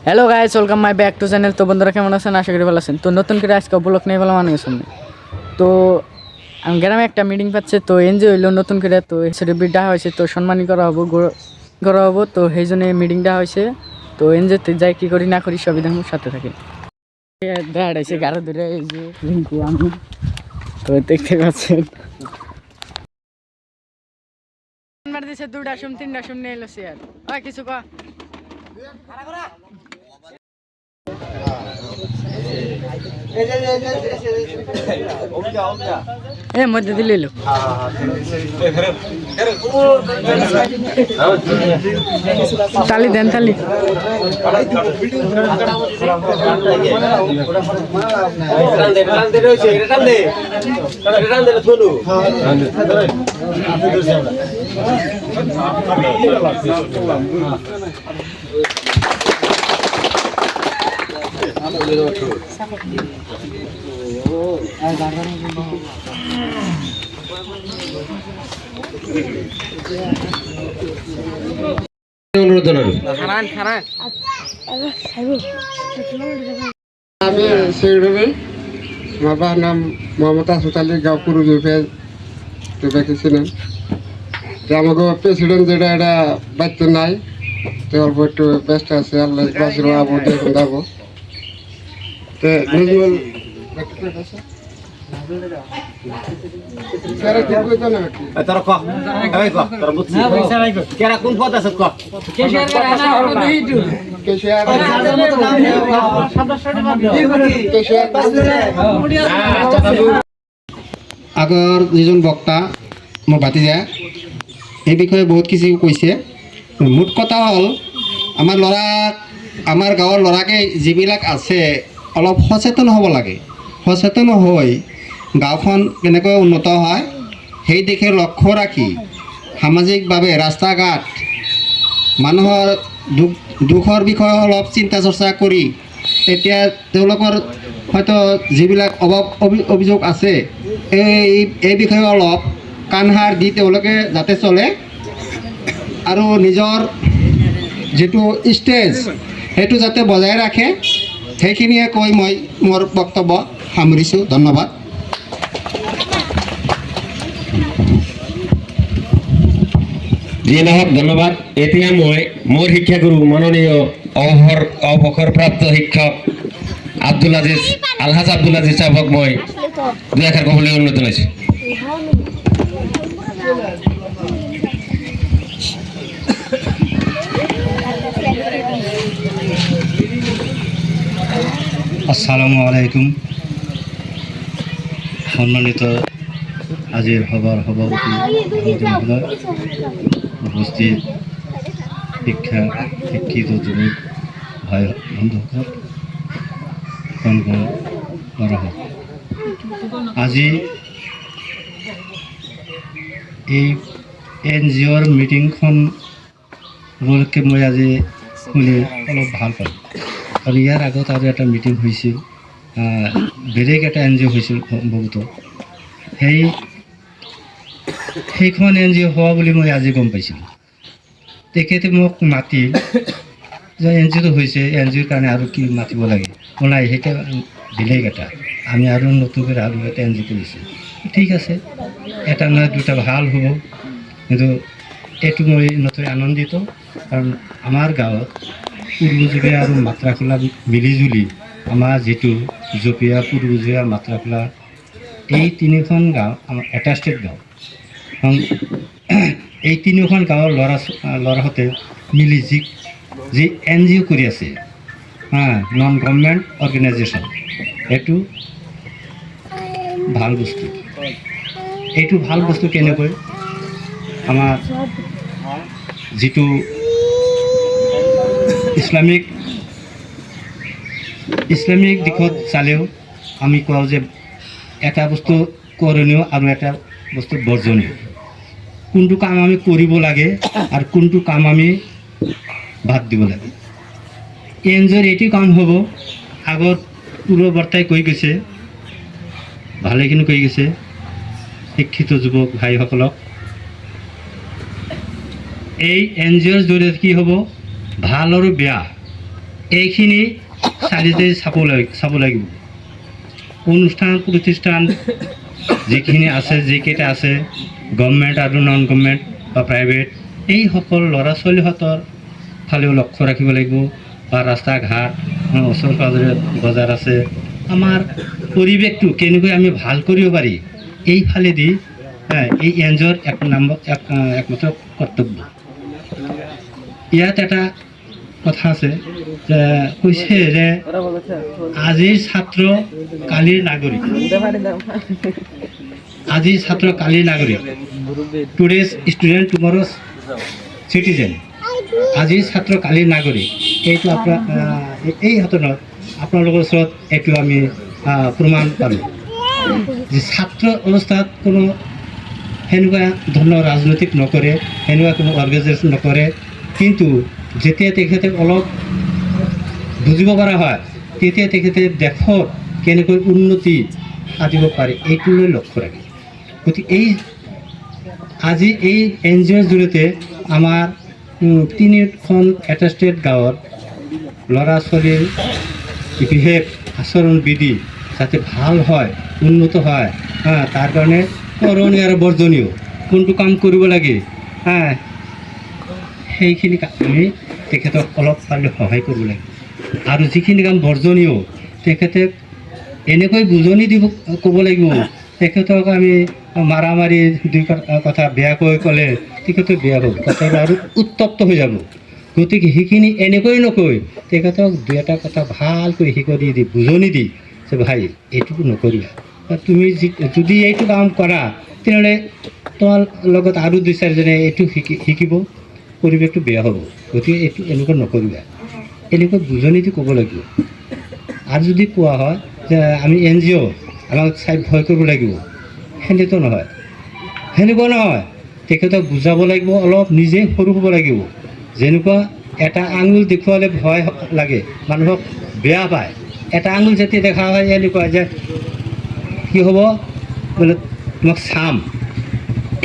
Hello guys, welcome my back to channel. তো বন্ধুরা কেমন আছেন? আশা করি ভালো আছেন। তো নতুন করে আজকে ব্লগ নিয়ে বললাম মানুষের সামনে। তো গ্রামে একটা মিটিং পাচ্ছে, তো এনজিও হইলো নতুন করে, তো সেলিব্রিটি ডাকা হয়েছে, তো সম্মানী করা হবো তো সেই জন্য মিটিং ডাকা হয়েছে। তো এনজিওতে যাই কী করি না করি সবই দেখুন, সাথে থাকে দাঁড়াইছে গাড়ো ধরে, এই যে রিঙ্কু আমি, তো দেখতে পাচ্ছেন দিচ্ছে 2টা শুন 3টা শুন নিয়ে এলো চেয়ার। হয় কিছু ক মধ্যে দিলে তালি দেন তালি। আমি সেক্রেটারি, বাবার নাম মোহাম্মদ আসুদ আলী, গাঁও পুরুজুপে দেখেছিলেন যে আমাকে প্রেসিডেন্ট যেটা এটা বাচ্চা নাই, তো অল্প একটু ব্যস্ত আছে। আল্লাহ বাসির আবু দেখুন যাবো তো নজরুল আগৰ যিজন বক্তা মোৰ ভাতিজা এই বিষয়ে বহুত কিছু কৈছে। মুঠ কথা হ'ল আমাৰ গাঁৱৰ ল'ৰাকে যিবিলাক আছে অলপ সচেতন হ'ব লাগে। সচেতন হৈ গাঁওখন কেনেকৈ উন্নত হয় সেই দিশে লক্ষ্য ৰাখি সামাজিকভাৱে ৰাস্তা ঘাট মানুহৰ দুখৰ বিষয়ে অলপ চিন্তা চৰ্চা কৰি তেতিয়া তেওঁলোকৰ হয়তো যিবিলাক অভিযোগ আছে এই বিষয়ে অলপ কাণসাৰ দি তেওঁলোকে যাতে চলে আৰু নিজৰ যিটো ষ্টেজ সেইটো যাতে বজাই ৰাখে, সেইখিনিয়ে কৈ মই মোৰ বক্তব্য সামৰিছোঁ। ধন্যবাদ। যিয়ে নহওক ধন্যবাদ। এতিয়া মই মোৰ শিক্ষাগুৰু মাননীয় অৱসৰপ্ৰাপ্ত শিক্ষক আলহাজ আব্দুল আজিজ সাহেবক মই দুই এষাৰ ক'বলৈ অনুৰোধ জনাইছোঁ। আসসালামু আলাইকুম। সম্মানিত আজিৰ সভাৰ সভাপতি মহোদয়, উপস্থিত শিক্ষিত যুৱক ভাই বন্ধুসকল, আজি এই NGOৰ মিটিংখন উপলক্ষে মই আজি শুনি অলপ ভাল পালোঁ। আৰু ইয়াৰ আগত আৰু এটা মিটিং হৈছিল, বেলেগ এটা NGO হৈছিল সম্ভৱত। সেইখন NGO হোৱা বুলি মই আজি গম পাইছিলোঁ। তেখেতে মোক মাতি যে NGOটো হৈছে, NGOৰ কাৰণে আৰু কি মাতিব লাগে, নাই সেইটো বেলেগ এটা, আমি আৰু নতুনকৈ আৰু এটা NGO কৰিছোঁ। ঠিক আছে, এটা নহয় দুটা ভাল হ'ব, কিন্তু এইটো মই নথৈ আনন্দিত। কাৰণ আমাৰ গাঁৱত পূৰ্বজীয়া আৰু মাত্ৰাখোলা মিলিজুলি আমাৰ যিটো জপিয়া, পূৰ্বজীয়া, মাত্ৰাখোলা এই তিনিখন গাঁও আমাৰ এটা ষ্টেট গাঁও। এই তিনিখন গাঁৱৰ ল'ৰাহঁতে মিলি যি NGO কৰি আছে, নন গভৰ্ণমেণ্ট অৰ্গেনাইজেশ্যন, এইটো ভাল বস্তু। এইটো ভাল বস্তু কেনেকৈ আমাৰ যিটো ইছলামিক দিশত চালেও আমি কওঁ যে এটা বস্তু কৰণীয় আৰু এটা বস্তু বৰ্জনীয়। কোনটো কাম আমি কৰিব লাগে আৰু কোনটো কাম আমি বাদ দিব লাগে। NGOৰ এইটো কাম হ'ব, আগত পূৰ্ববৰ্তাই কৈ গৈছে, ভালেখিনি কৈ গৈছে শিক্ষিত যুৱক ভাইসকলক। এই NGOৰ জৰিয়তে কি হ'ব, ভাল আৰু বেয়া এইখিনি চাৰিতে চাব লাগিব। অনুষ্ঠান প্ৰতিষ্ঠান যিখিনি আছে, যিকেইটা আছে গভৰ্ণমেণ্ট আৰু নন গভৰ্ণমেণ্ট বা প্ৰাইভেট, এই সকলো ল'ৰা ছোৱালীহঁতৰ ফালেও লক্ষ্য ৰাখিব লাগিব। বা ৰাস্তা ঘাট, ওচৰ পাজৰে বজাৰ আছে, আমাৰ পৰিৱেশটো কেনেকৈ আমি ভাল কৰিব পাৰি, এইফালেদি এই এনজিঅ'ৰ একমাত্ৰ কৰ্তব্য। ইয়াত এটা কথা আছে যে কৈছে যে আজিৰ ছাত্ৰ কালিৰ নাগৰিক, আজিৰ ছাত্ৰ কালিৰ নাগৰিক, টুডেজ ষ্টুডেণ্ট টুমৰ'জ চিটিজেন। আজিৰ ছাত্ৰ কালিৰ নাগৰিক, এইটো আপোনাৰ এই ঘটনাত আপোনালোকৰ ওচৰত এইটো আমি প্ৰমাণ পালোঁ যে ছাত্ৰ অৱস্থাত কোনো সেনেকুৱা ধৰণৰ ৰাজনৈতিক নকৰে, সেনেকুৱা কোনো অৰ্গেনাইজেশ্যন নকৰে, কিন্তু যেতিয়া তেখেতে অলপ বুজিব পৰা হয় তেতিয়া তেখেতে দেশত কেনেকৈ উন্নতি সাধিব পাৰে এইটোলৈ লক্ষ্য ৰাখে। গতিকে আজি এই এন জি অ'ৰ জৰিয়তে আমাৰ 3খন এটেষ্টেড গাঁৱৰ ল'ৰা ছোৱালীৰ বিহেভ, আচৰণ বিধি যাতে ভাল হয়, উন্নত হয়, তাৰ কাৰণে কৰণীয় আৰু বৰ্জনীয় কোনটো কাম কৰিব লাগে, সেইখিনি আমি তেখেতক অলপ পাৰিলে সহায় কৰিব লাগে। আৰু যিখিনি কাম বৰ্জনীয় তেখেতে এনেকৈ বুজনি দিব ক'ব লাগিব, তেখেতক আমি মাৰামাৰি দুই কথা বেয়াকৈ ক'লে তেখেতে বেয়া হ'ব, কথাটো আৰু উত্তপ্ত হৈ যাব। গতিকে সেইখিনি এনেকৈ নকৈ তেখেতক দুই এটা কথা ভালকৈ শিকনি দি বুজনি দি যে ভাই এইটো নকৰিবা, তুমি যদি এইটো কাম কৰা তেনেহ'লে তোমাৰ লগত আৰু দুই চাৰিজনে এইটো শিকিব, পৰিৱেশটো বেয়া হ'ব, গতিকে এইটো এনেকুৱা নকৰিবা, এনেকৈ বুজনি দি ক'ব লাগিব। আৰু যদি কোৱা হয় যে আমি এন জি অ' আমাক চাই ভয় কৰিব লাগিব, সেনেকুৱা নহয়। তেখেতক বুজাব লাগিব, অলপ নিজে সৰু হ'ব লাগিব। যেনেকুৱা এটা আঙুল দেখুৱালে ভয় লাগে, মানুহক বেয়া পায়, এটা আঙুল যেতিয়া দেখা হয় এনেকুৱা যে কি হ'ব বোলে তোমাক চাম,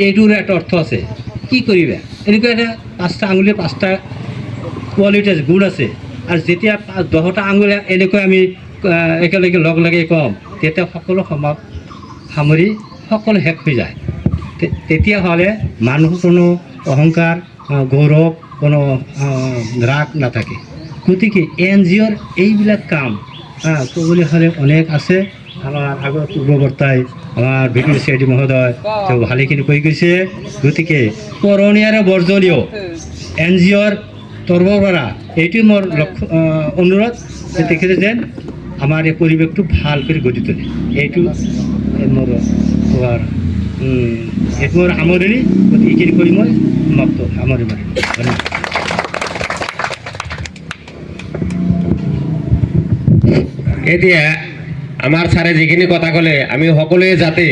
এইটোৰ এটা অৰ্থ আছে, কি কৰিবা, এনেকুৱা এটা 5টা আঙুলিৰ 5টা কোৱালিটি আছে, গুণ আছে। আৰু যেতিয়া 10টা আঙুল এনেকৈ আমি একেলগে লগ লাগি কওঁ তেতিয়া সকলো সামৰি সকলো শেষ হৈ যায়। তেতিয়াহ'লে মানুহৰ কোনো অহংকাৰ, গৌৰৱ, কোনো ৰাগ নাথাকে। গতিকে এন জি অ'ৰ এইবিলাক কাম ক'বলৈ হ'লে অনেক আছে। আমাৰ আগৰ পূৰ্ববৰ্তাই আমাৰ ভিডিঅ' চি মহোদয় তেওঁ ভালেখিনি কৈ গৈছে। গতিকে কৰণীয় আৰু বৰ্জনীয় এন জি অ'ৰ তৰফৰ পৰা এইটোৱে মোৰ লক্ষ্য অনুৰোধ যে তেখেতে যেন আমাৰ এই পৰিৱেশটো ভাল কৰি গঢ়ি তোলে। এইটো মোৰ কোৱাৰ এইটো মোৰ সামৰণি। গতিকে এইখিনি কৰি মই সমাপ্ত সামৰণি মাৰিম। ধন্যবাদ। এতিয়া আমাৰ ছাৰে যিখিনি কথা ক'লে আমি সকলোৱে যাতে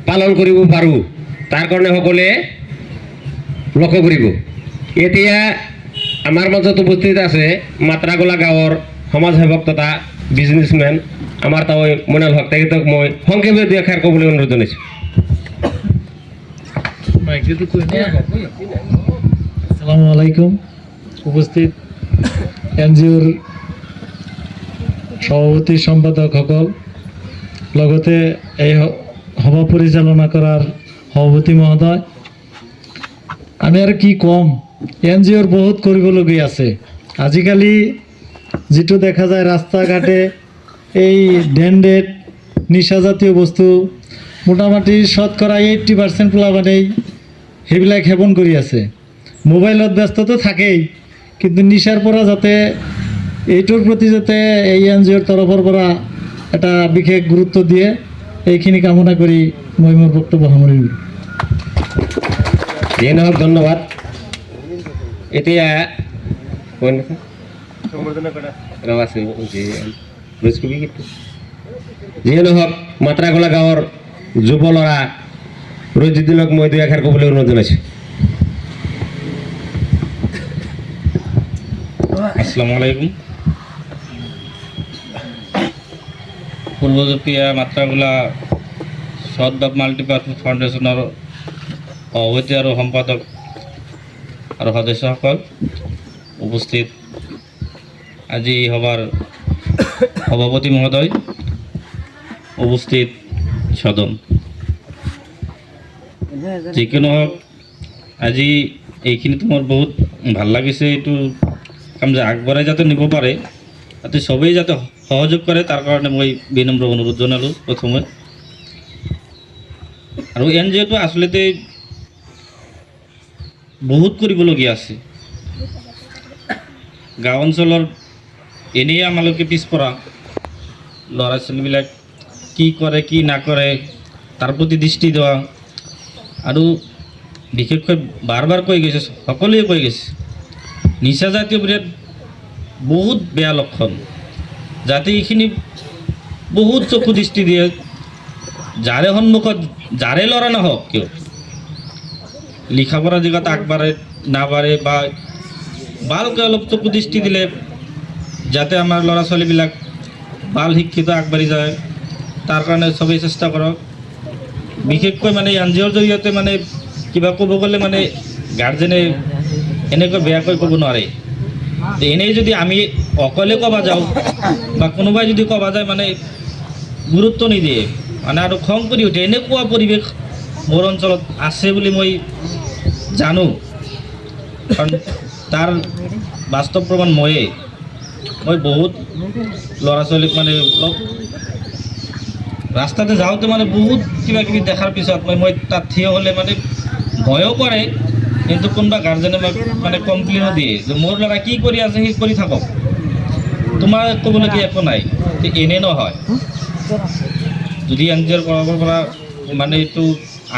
পালন কৰিব পাৰোঁ তাৰ কাৰণে সকলোৱে লক্ষ্য কৰিব। এতিয়া আমাৰ মাজত উপস্থিত আছে মাত্ৰাগোলা গাঁৱৰ সমাজসেৱক তথা বিজনেছমেন আমাৰ তাৱৈ মইনাল হক, তেখেতক মই সংক্ষেপে দুই এষাৰ ক'বলৈ অনুৰোধ জনাইছোঁ। আসসালামু আলাইকুম। উপস্থিত এন জি অ'ৰ সভাপতি সম্পাদকসকল, লগতে এই সভা পৰিচালনা কৰাৰ সভাপতি মহোদয়, আমি আৰু কি ক'ম, এন জি অ'ৰ বহুত কৰিবলগীয়া আছে। আজিকালি যিটো দেখা যায় ৰাস্তা ঘাটে এই ডেণ্ডেড নিচাজাতীয় বস্তু মোটামুটি শতকৰা 80% পোলাপানেই সেইবিলাক সেৱন কৰি আছে। মোবাইলত ব্যস্তটো থাকেই, কিন্তু নিচাৰ পৰা যাতে এইটোৰ প্ৰতি যাতে এই এন জি অ'ৰ তৰফৰ পৰা এটা বিশেষ গুৰুত্ব দিয়ে, এইখিনি কামনা কৰি মই মোৰ বক্তব্য সামৰিলোঁ। যিয়ে নহওক ধন্যবাদ। এতিয়া যিয়ে নহওক মাত্ৰাগোলা গাঁৱৰ যুৱ ল'ৰা ৰঞ্জিতদিনক মই দুই এষাৰ ক'বলৈ অনুৰোধ জনাইছোঁ। আসসালামু আলাইকুম। পূৰ্বজতীয়া মাত্ৰাগোলা সদবাব মাল্টিপাৰ্পাছ ফাউণ্ডেশ্যনৰ সভাপতি আৰু সম্পাদক আৰু সদস্যসকল, উপস্থিত আজি এই সভাৰ সভাপতি মহোদয়, উপস্থিত সদন, যিকোনো হোক আজি এইখিনি মোৰ বহুত ভাল লাগিছে। এইটো কাম যে আগবঢ়াই যাতে নিব পাৰে, যাতে সবেই যাতে সহযোগ কৰে, তাৰ কাৰণে মই বিনম্ৰ অনুৰোধ জনালোঁ প্ৰথমে। আৰু NGOটো আচলতে বহুত কৰিবলগীয়া আছে। গাঁও অঞ্চলৰ এনেই আমালোকে পিছপৰা, ল'ৰা ছোৱালীবিলাক কি কৰে কি নকৰে তাৰ প্ৰতি দৃষ্টি দেওয়া, আৰু বিশেষকৈ বাৰ বাৰ কৈ গৈছে, সকলোৱে কৈ গৈছে, নিচাজাতীয় বিৰাট বহুত বেয়া লক্ষণ, যাতে এইখিনি বহুত চকু দৃষ্টি দিয়ে। যাৰে সন্মুখত যাৰে ল'ৰা নহওক কিয়, লিখা পঢ়া জেগাত আগবাঢ়ে নাবাঢ়ে বা ভালকৈ অলপ চকু দৃষ্টি দিলে যাতে আমাৰ ল'ৰা ছোৱালীবিলাক ভাল শিক্ষিত আগবাঢ়ি যায়, তাৰ কাৰণে চবেই চেষ্টা কৰক। বিশেষকৈ মানে NGOৰ জৰিয়তে মানে কিবা ক'ব গ'লে মানে গাৰ্জেনে এনেকৈ বেয়াকৈ ক'ব নোৱাৰে। এনেই যদি আমি অকলে ক'বা যাওঁ বা কোনোবাই যদি ক'বা যায় মানে গুৰুত্ব নিদিয়ে, মানে আৰু খং কৰি উঠে। এনেকুৱা পৰিৱেশ মোৰ অঞ্চলত আছে বুলি মই জানো, কাৰণ তাৰ বাস্তৱ প্ৰমাণ মই বহুত ল'ৰা ছোৱালীক মানে ৰাস্তাতে যাওঁতে মানে বহুত কিবা কিবি দেখাৰ পিছত মই তাত থিয় হ'লে মানে ভয়ো কৰে, কিন্তু কোনোবা গাৰ্জেনে মানে কমপ্লেইনো দিয়ে যে মোৰ ল'ৰা কি কৰি আছে সি কৰি থাকক, তোমাৰ ক'বলগীয়া একো নাই। এনে নহয়, যদি NGOৰ পৰা মানে এইটো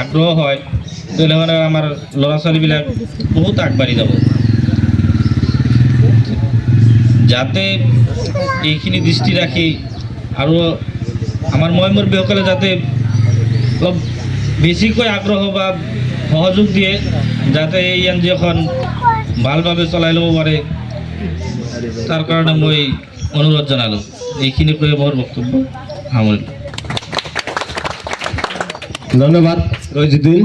আগ্ৰহ হয়, তেতিয়াহ'লে মানে আমাৰ ল'ৰা ছোৱালীবিলাক বহুত আগবাঢ়ি যাব। যাতে এইখিনি দৃষ্টি ৰাখি আৰু আমাৰ মুৰব্বীসকলে যাতে অলপ বেছিকৈ আগ্ৰহ বা সহযোগ দিয়ে, যাতে এই NGOখন ভালভাৱে চলাই ল'ব পাৰে, তাৰ কাৰণে মই অনুৰোধ জনালোঁ। এইখিনি কৈ মোৰ বক্তব্য সামৰিলোঁ। ধন্যবাদ ৰজিদুল।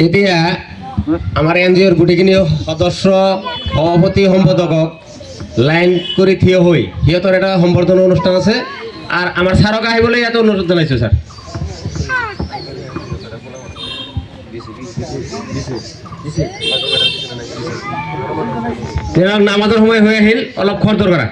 এতিয়া আমাৰ NGOৰ গোটেইখিনি সদস্য, সভাপতি, সম্পাদকক লাইন কৰি থিয় হৈ সিহঁতৰ এটা সম্বৰ্ধনা অনুষ্ঠান আছে, আৰু আমাৰ ছাৰক আহিবলৈ ইয়াতে অনুৰোধ জনাইছোঁ। ছাৰ, তেওঁক নামাজৰ সময় হৈ আহিল, অলপ খৰধৰ কৰা।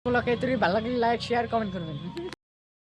ব্লগে যদি ভালো লাগলে লাইক শেয়াৰ কমেন্ট কৰবেন।